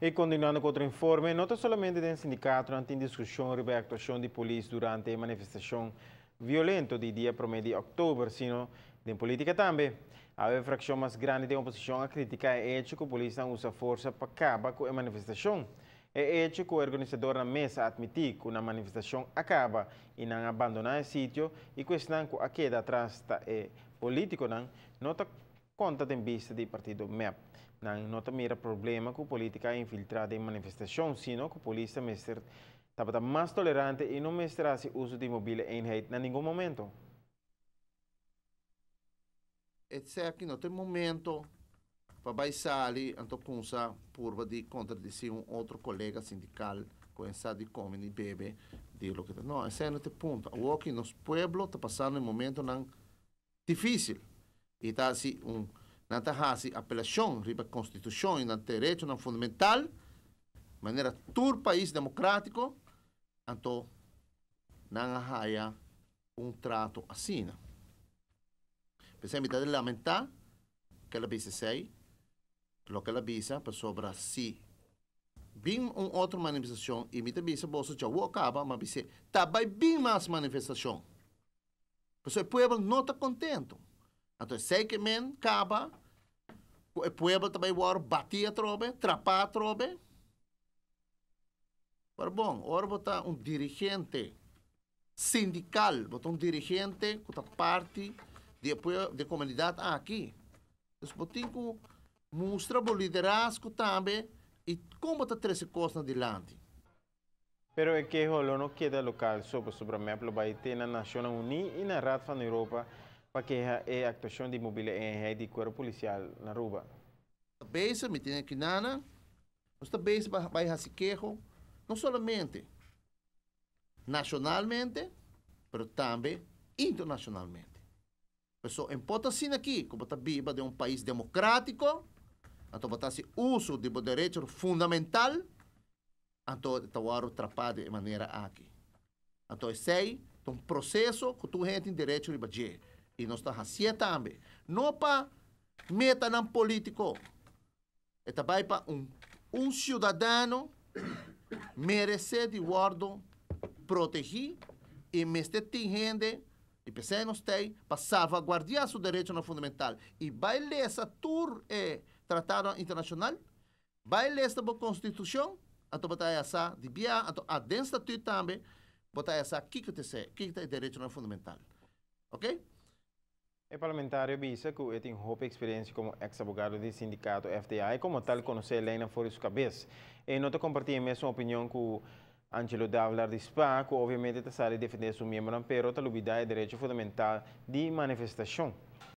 E continuando com outro informe, não somente do sindicato não tem discussão sobre a atuação de polícia durante a manifestação violenta de dia 1 de outubro, sino de política também. A fração mais grande da oposição a criticar é hecho que a polícia usa força para acabar com a manifestação. É hecho que o organizador na mesa admitir que a manifestação acaba e não abandonar o sítio e questão que a queda atrás da político não está conta em vista do partido MEP. Não mira problema com a política infiltrada em manifestação, sino que a polícia estava mais tolerante e não mestrasse uso de mobília em nenhum momento. Esse aqui não tem momento para baixar ali, então começar por de contradizer outro colega sindical começar de comer e beber de lo que não, esse não tem ponto. O que nos pueblos está passando um momento não difícil e está assim não está assim apelação riba constituição e não direito não fundamental maneira todo país democrático então não há trato assim. Pensei de lamentar que ela disse sei, lo que ela disse para sobre se bem outra manifestação e me disse bolsa já o acaba, mas disse tá bem mais manifestação. Porque o povo não está contente. Então sei que men acaba, o povo também vai bater a trobe, trapar a trobe. Mas bom, agora botar dirigente sindical, botar dirigente que está parte de comunidade aqui. Então, botem que mostra o liderazgo também e como está três coisas adiante. Pero é que o não queda local sobre a MEP, vai ter na Nações Unidas e na Rad da Europa para que a atuação de mobília em de corpo policial na rua. Base, me tem aqui nana, esta base vai a se queixo, não somente nacionalmente, mas também internacionalmente. Pessoal, importa assim aqui, como está viva de país democrático, então está se uso de direito fundamental, então está o trapado de maneira aqui. Então sei, um processo que tu tem direito de fazer e nós está assim também, não para meta não político, é também para cidadão merece de guardo proteger e mestre tem gente e pensei nos tem para salvaguardar seu direito no fundamental e vai ler essa tour tratado internacional vai ler essa constituição então botar essa de bia então a dentro do também botar essa que tem direito no fundamental, ok? O parlamentário disse que tem uma experiência como ex-abogado do sindicato FDI, como tal conhecer a lei na fora de sua cabeça. E não compartilha a mesma opinião com Angelo Davlar de SPA, que obviamente está a defender seu membro, mas está a direito fundamental de manifestação.